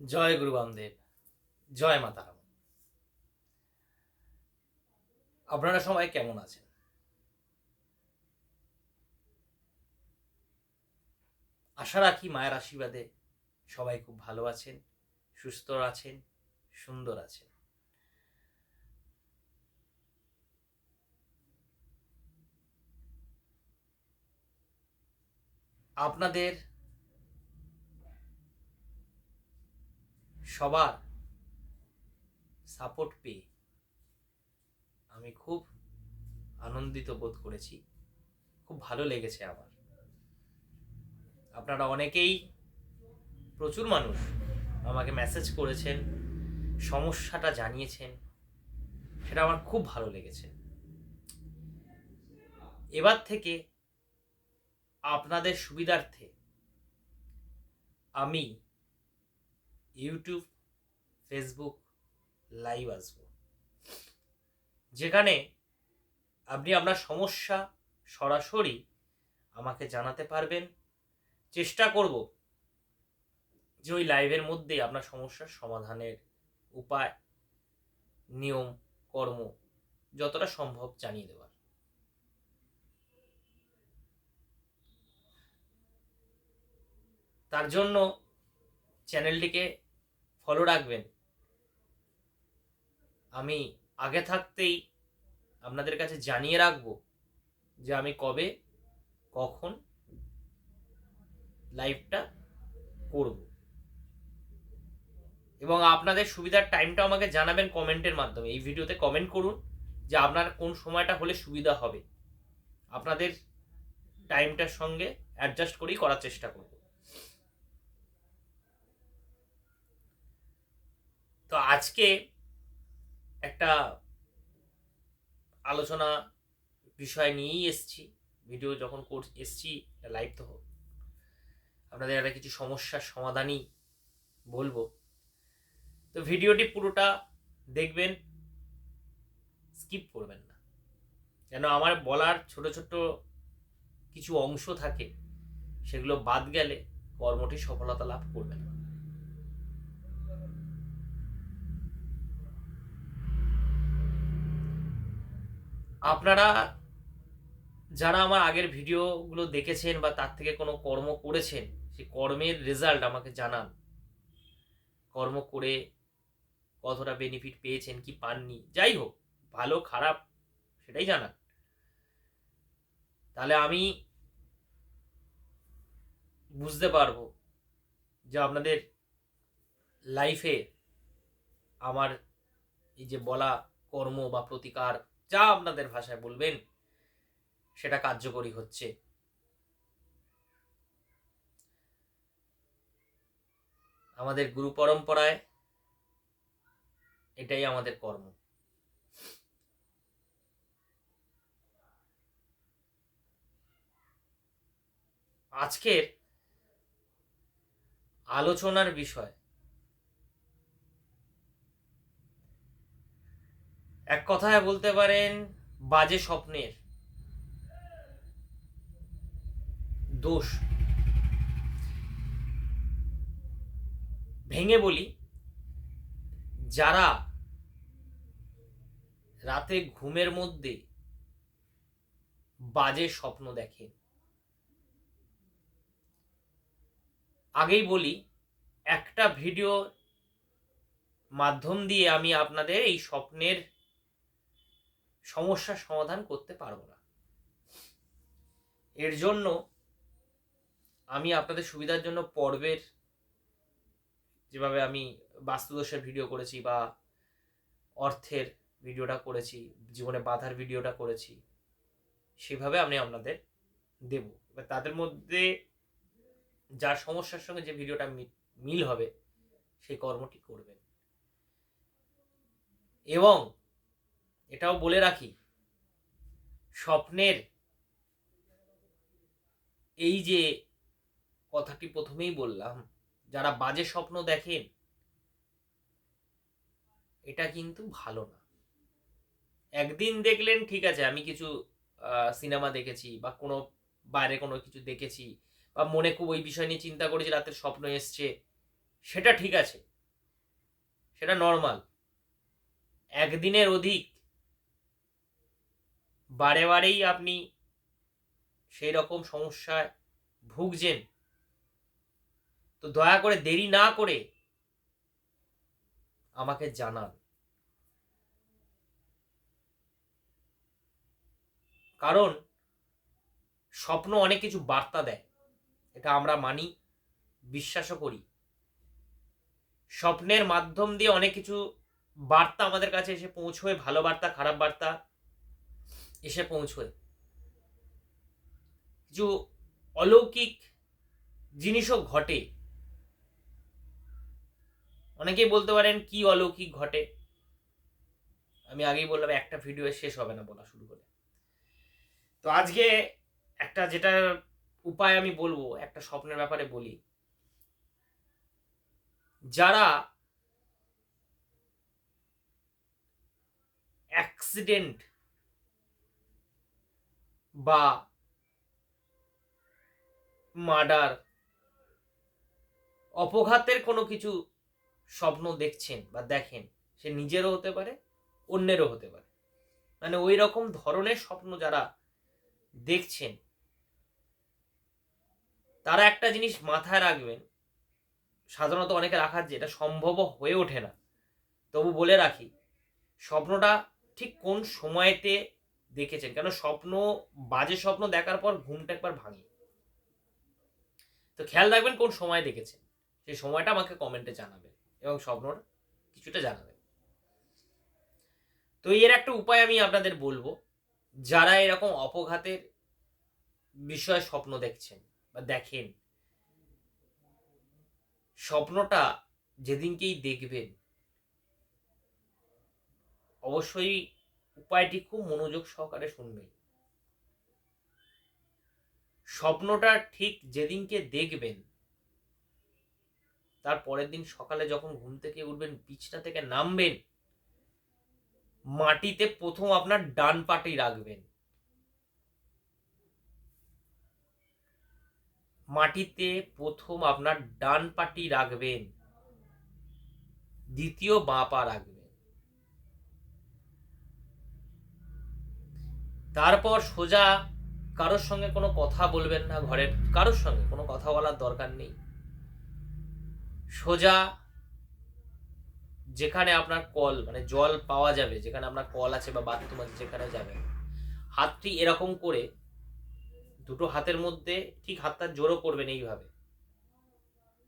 জয় গুরু বামদেব, জয় মা তারা। আপনারা সবাই কেমন আছেন? আশা রাখি মায়ের আশীর্বাদে সবাই খুব ভালো আছেন, সুস্থ আছেন, সুন্দর আছেন। আপনাদের সবার সাপোর্ট পেয়ে আমি খুব আনন্দিত বোধ করেছি, খুব ভালো লেগেছে আমার। আপনারা অনেকেই, প্রচুর মানুষ আমাকে মেসেজ করেছেন, সমস্যাটা জানিয়েছেন, সেটা আমার খুব ভালো লেগেছে। এবার থেকে আপনাদের সুবিধার্থে আমি ইউটিউব, ফেসবুক লাইভ আসব, যেখানে আপনি আপনার সমস্যা সরাসরি আমাকে জানাতে পারবেন। চেষ্টা করব যে ওই লাইভের মধ্যে আপনার সমস্যার সমাধানের উপায়, নিয়ম, কর্ম যতটা সম্ভব জানিয়ে দেওয়ার। তার জন্য চ্যানেলটিকে ফলো রাখবেন। আমি আগে থাকতেই আপনাদের কাছে জানিয়ে রাখবো যে আমি কবে কখন লাইভটা করব, এবং আপনাদের সুবিধার টাইমটা আমাকে জানাবেন কমেন্টের মাধ্যমে। এই ভিডিওতে কমেন্ট করুন যে আপনার কোন সময়টা হলে সুবিধা হবে। আপনাদের টাইমটার সঙ্গে অ্যাডজাস্ট করেই করার চেষ্টা করব। তো আজকে একটা আলোচনা বিষয় নিয়েই এসছি। ভিডিও যখন এসছি লাইভ তো আপনাদের একটা কিছু সমস্যার সমাধানই বলবো। তো ভিডিওটি পুরোটা দেখবেন, স্কিপ করবেন না, কেন আমার বলার ছোট ছোট কিছু অংশ থাকে, সেগুলো বাদ গেলে কর্মটি সফলতা লাভ করবে না। আপনারা যারা আমার আগের ভিডিওগুলো দেখেছেন বা তার থেকে কোনো কর্ম করেছেন, সেই কর্মের রেজাল্ট আমাকে জানান। কর্ম করে কতটা বেনিফিট পেয়েছেন কি পাননি, যাই হোক, ভালো খারাপ সেটাই জানান। তাহলে আমি বুঝতে পারবো যে আপনাদের লাইফে আমার এই যে বলা কর্ম বা প্রতিকার, যা আপনাদের ভাষায় বলবেন, সেটা কার্যকরী হচ্ছে। আমাদের গুরু পরম্পরায় এটাই আমাদের কর্ম। আজকের আলোচনার বিষয়, এক কথায় বলতে পারেন বাজে স্বপ্নের দোষ। ভেঙে বলি, যারা রাতে ঘুমের মধ্যে বাজে স্বপ্ন দেখে, আগেই বলি একটা ভিডিও মাধ্যম দিয়ে আমি আপনাদের এই স্বপ্নের সমস্যার সমাধান করতে পারবো না। এর জন্য আমি আপনাদের সুবিধার জন্য পর্বের, যেভাবে আমি বাস্তুদোষের ভিডিও করেছি বা অর্থের ভিডিওটা করেছি, জীবনে বাধার ভিডিওটা করেছি, সেভাবে আমি আপনাদের দেব। এবার তাদের মধ্যে যার সমস্যার সঙ্গে যে ভিডিওটা মিল হবে সেই কর্মটি করবেন। এবং এটাও বলে রাখি, স্বপ্নের এই যে কথাটি প্রথমেই বললাম, যারা বাজে স্বপ্ন দেখেন, এটা কিন্তু ভালো না। একদিন দেখলেন ঠিক আছে, আমি কিছু সিনেমা দেখেছি বা কোনো বাইরে কোনো কিছু দেখেছি বা মনে খুব ওই বিষয় নিয়ে চিন্তা করেছি, রাতের স্বপ্ন এসছে, সেটা ঠিক আছে। সেটা নর্মাল। একদিনের অধিক বারে বারেই আপনি সেই রকম সমস্যায় ভুগছেন, তো দয়া করে দেরি না করে আমাকে জানান। কারণ স্বপ্ন অনেক কিছু বার্তা দেয়, এটা আমরা মানি, বিশ্বাসও করি। স্বপ্নের মাধ্যম দিয়ে অনেক কিছু বার্তা আমাদের কাছে এসে পৌঁছয়, ভালো বার্তা খারাপ বার্তা এসে পৌঁছয়। কিছু অলৌকিক জিনিসও ঘটে। অনেকেই বলতে পারেন কি অলৌকিক ঘটে। আমি আগেই বললাম একটা ভিডিও শেষ হবে না বলা শুরু করে। তো আজকে একটা যেটা উপায় আমি বলবো, একটা স্বপ্নের ব্যাপারে বলি। যারা অ্যাক্সিডেন্ট বা মার্ডার, অপঘাতের কোনো কিছু স্বপ্ন দেখছেন বা দেখেন, সে নিজেরও হতে পারে অন্যেরও হতে পারে, মানে ওই রকম ধরনের স্বপ্ন যারা দেখছেন, তারা একটা জিনিস মাথায় রাখবেন। সাধারণত অনেকে রাখার যে এটা সম্ভব হয়ে ওঠে না, তবু বলে রাখি স্বপ্নটা ঠিক কোন সময়তে দেখেছেন। কেন স্বপ্ন, বাজে স্বপ্ন দেখার পর ঘুমটা একবার ভাঙে, তো খেয়াল রাখবেন কোন সময় দেখেছেন, সেই সময়টা আমাকে কমেন্টে জানাবেন এবং স্বপ্নটা কিছুটা জানাবেন। তো এর একটা উপায় আমি আপনাদের বলবো, যারা এরকম অপঘাতের বিষয়ে স্বপ্ন দেখছেন বা দেখেন, স্বপ্নটা যেদিনকেই দেখবেন অবশ্যই উপায়টি খুব মনোযোগ সহকারে শুনবেন। স্বপ্নটা ঠিক যেদিনকে দেখবেন তার পরের দিন সকালে যখন ঘুম থেকে উঠবেন, বিছনা থেকে নামবেন, মাটিতে প্রথম আপনার ডান পাটি রাখবেন। মাটিতে প্রথম আপনার ডান পাটি রাখবেন, দ্বিতীয় বাঁ পা রাখবেন। তারপর সোজা কারোর সঙ্গে কোনো কথা বলবেন না, ঘরের কারোর সঙ্গে কোনো কথা বলার দরকার নেই। সোজা যেখানে আপনার কল, মানে জল পাওয়া যাবে, যেখানে আপনার কল আছে বা বাথরুম আছে, যেখানে যাবেন, হাতটি এরকম করে দুটো হাতের মধ্যে ঠিক হাতটা জোরও করবেন, এইভাবে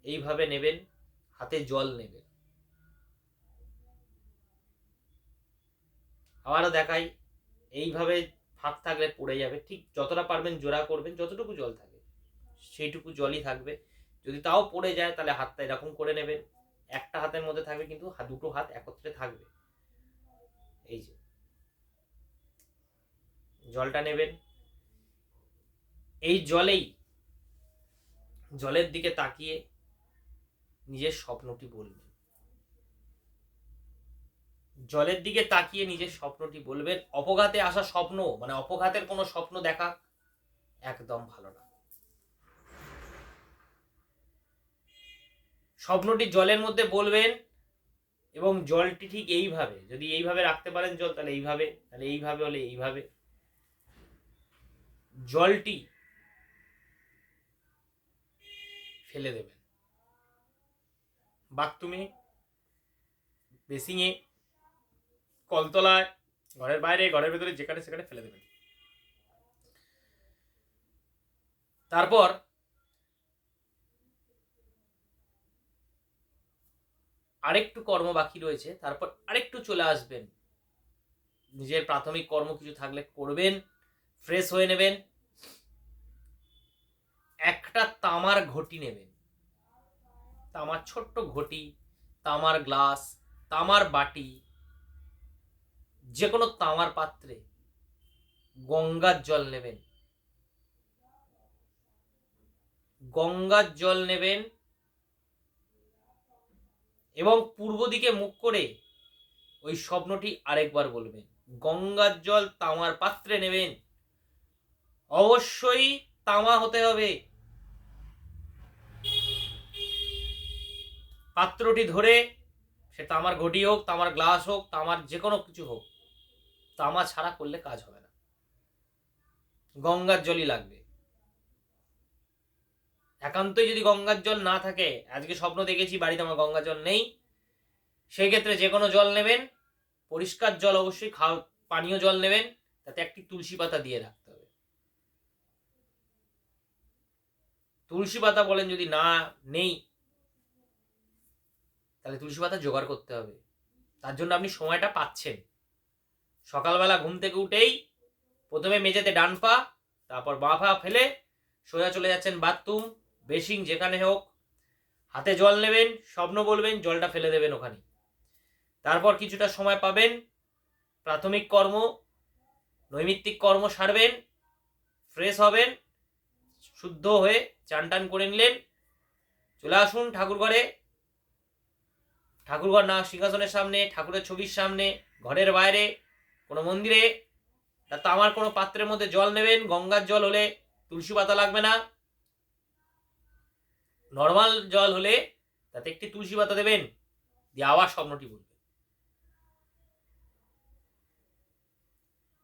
এইভাবে নেবেন, হাতে জল নেবেন। আবারও দেখাই, এইভাবে ফাঁক থাকলে পড়ে যাবে, ঠিক যতটা পারবেন জোড়া করবেন, যতটুকু জল থাকে সেইটুকু জলই থাকবে। যদি তাও পড়ে যায় তাহলে হাতটা এরকম করে নেবেন, একটা হাতের মধ্যে থাকবে কিন্তু দুটো হাত একত্রে থাকবে। এই যে জলটা নেবেন, এই জলের দিকে তাকিয়ে নিজের স্বপ্নটি বলবেন। জলের দিকে তাকিয়ে নিজের স্বপ্নটি বলবেন। অপঘাতে আসা স্বপ্ন, মানে অপঘাতের কোনো স্বপ্ন দেখা একদম ভালো না। স্বপ্নটি জলের মধ্যে বলবেন এবং জলটি ঠিক এইভাবে, যদি এইভাবে রাখতে পারেন জল, তাহলে এইভাবে, তাহলে এইভাবে হলে এইভাবে জলটি ফেলে দেবেন। বাথরুমে, বেসিংয়ে, কলতলায়, ঘরের বাইরে, ঘরের ভেতরে, যেখানে সেখানে ফেলে দেবেন। তারপর আরেকটু কর্ম বাকি রয়েছে, তারপর আরেকটু চলে আসবেন, নিজের প্রাথমিক কর্ম কিছু থাকলে করবেন, ফ্রেশ হয়ে নেবেন। একটা তামার ঘটি নেবেন, তামার ছোট্ট ঘটি, তামার গ্লাস, তামার বাটি, যে কোনো তামার পাত্রে গঙ্গার জল নেবেন। গঙ্গার জল নেবেন এবং পূর্ব দিকে মুখ করে ওই স্বপ্নটি আরেকবার বলবেন। গঙ্গার জল তামার পাত্রে নেবেন, অবশ্যই তামা হতে হবে। পাত্রটি ধরে সে তামার ঘটি হোক, তামার গ্লাস হোক, তামার যে কোনো কিছু হোক, তামা ছাড়া করলে কাজ হবে না, গঙ্গার জলই লাগবে। একান্তই যদি গঙ্গার জল না থাকে, আজকে স্বপ্ন দেখেছি বাড়িতে আমার গঙ্গার জল নেই, সেই ক্ষেত্রে যে কোনো জল নেবেন, পরিষ্কার জল অবশ্যই, পানীয় জল নেবেন, তাতে একটি তুলসী পাতা দিয়ে রাখতে হবে। তুলসী পাতা বলেন যদি না নেই, তাহলে তুলসী পাতা জোগাড় করতে হবে। তার জন্য আপনি সময়টা পাচ্ছেন। সকালবেলা ঘুম থেকে উঠেই প্রথমে মেঝেতে ডান পা, তারপর বাঁ পা ফেলে সোজা চলে যাচ্ছেন বাথরুম, বেসিং, যেখানে হোক, হাতে জল নেবেন, স্বপ্ন বলবেন, জলটা ফেলে দেবেন ওখানে। তারপর কিছুটা সময় পাবেন, প্রাথমিক কর্ম, নৈমিত্তিক কর্ম সারবেন, ফ্রেশ হবেন, শুদ্ধ হয়ে চান টান করে নিলেন, চলে আসুন ঠাকুরঘরে। ঠাকুরঘর না সিংহাসনের সামনে, ঠাকুরের ছবির সামনে, ঘরের বাইরে, কোনো মন্দিরে, তামার কোনো পাত্রের মধ্যে জল নেবেন। গঙ্গার জল হলে তুলসী পাতা লাগবে না, নর্মাল জল হলে তাতে একটি তুলসী পাতা দেবেন, দিয়ে আবার স্বপ্নটি বলবেন।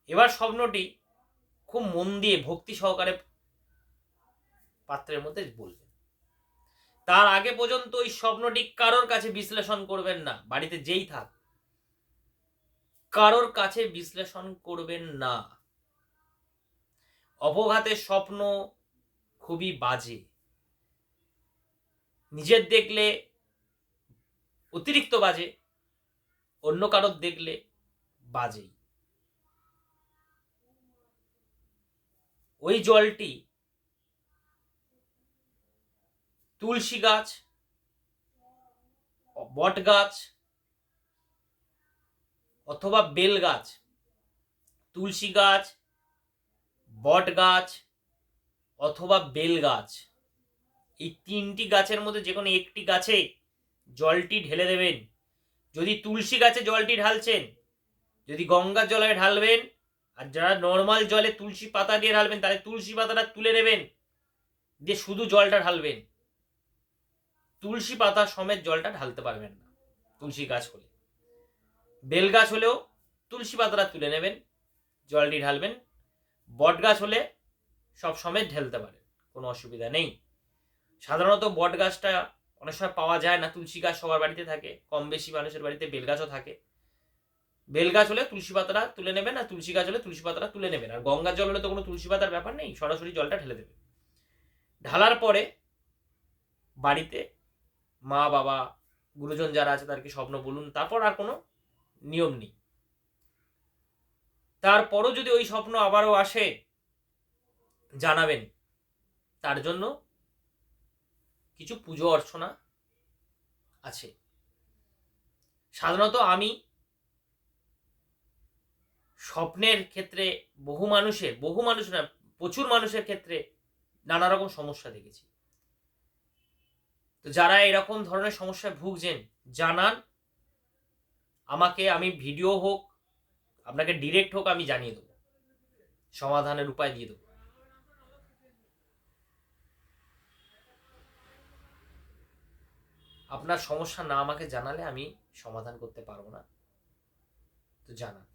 এবার স্বপ্নটি খুব মন দিয়ে ভক্তি সহকারে পাত্রের মধ্যে বলবেন। তার আগে পর্যন্ত ওই স্বপ্নটি কারোর কাছে বিশ্লেষণ করবেন না, বাড়িতে যেই থাক কারোর কাছে বিশ্লেষণ করবেন না। অপঘাতের স্বপ্ন খুবই বাজে, নিজের দেখলে অতিরিক্ত বাজে, অন্য কারোর দেখলে বাজেই। ওই জলটি তুলসী গাছ, বট গাছ অথবা বেল গাছ, তুলসী গাছ, বট গাছ অথবা বেল গাছ, এই তিনটি গাছের মধ্যে যে কোনো একটি গাছে জলটি ঢেলে দেবেন। যদি তুলসী গাছে জলটি ঢালছেন, যদি গঙ্গার জলে ঢালবেন, আর যারা নর্মাল জলে তুলসী পাতা দিয়ে ঢালবেন, তাহলে তুলসী পাতাটা তুলে নেবেন, দিয়ে শুধু জলটা ঢালবেন। তুলসী পাতা সমেত জলটা ঢালতে পারবেন না তুলসী গাছ হলে। বেল গাছ হলেও তুলসী পাতাটা তুলে নেবেন, জলটি ঢালবেন। বট গাছ হলে সব সমেত ঢেলতে পারেন, কোনো অসুবিধা নেই। সাধারণত বট গাছটা অনেক সময় পাওয়া যায় না, তুলসী গাছ সবার বাড়িতে থাকে, কম বেশি মানুষের বাড়িতে বেল গাছও থাকে। বেল গাছ হলে তুলসী পাতাটা তুলে নেবেন, আর তুলসী গাছ হলে তুলসী পাতাটা তুলে নেবেন। আর গঙ্গার জল হলে তো কোনো তুলসী পাতার ব্যাপার নেই, সরাসরি জলটা ঢেলে দেবেন। ঢালার পরে বাড়িতে মা বাবা গুরুজন যারা আছে তাদেরকে স্বপ্ন বলুন, তারপর আর কোনো নিয়ম নেই। তারপরও যদি ওই স্বপ্ন আবারও আসে জানাবেন, তার জন্য কিছু পুজো অর্চনা আছে। সাধারণত আমি স্বপ্নের ক্ষেত্রে বহু মানুষ না, প্রচুর মানুষের ক্ষেত্রে নানা রকম সমস্যা দেখেছি। তো যারা এরকম ধরনের সমস্যায় ভুগছেন, জানান আমাকে, আমি ভিডিও হোক, আপনাকে ডিরেক্ট হোক, আমি জানিয়ে দেবো, সমাধানের উপায় দিয়ে দেবো। আপনার সমস্যা না আমাকে জানালে আমি সমাধান করতে পারবো না, তো জানান।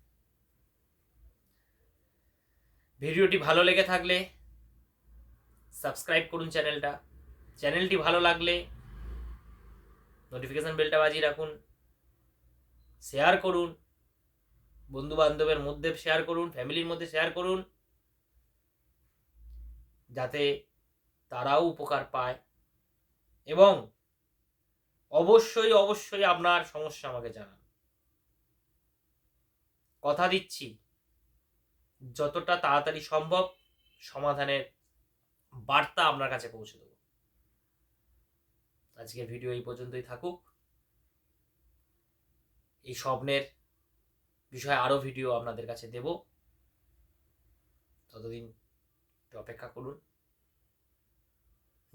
ভিডিওটি ভালো লেগে থাকলে সাবস্ক্রাইব করুন চ্যানেলটি ভালো লাগলে নোটিফিকেশন বেলটা বাজিয়ে রাখুন, শেয়ার করুন, বন্ধু বান্ধবের মধ্যে শেয়ার করুন, ফ্যামিলির মধ্যে শেয়ার করুন, যাতে তারাও উপকার পায়। এবং অবশ্যই আপনার সমস্যা আমাকে জানান। কথা দিচ্ছি যতটা তাড়াতাড়ি সম্ভব সমাধানের বার্তা আপনার কাছে পৌঁছে দেব। আজকের ভিডিও এই পর্যন্তই থাকুক। এই স্বপ্নের বিষয়ে আরো ভিডিও আপনাদের কাছে দেব, ততদিন অপেক্ষা করুন।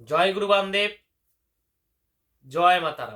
জয় গুরু বামদেব, জয় মা তারা।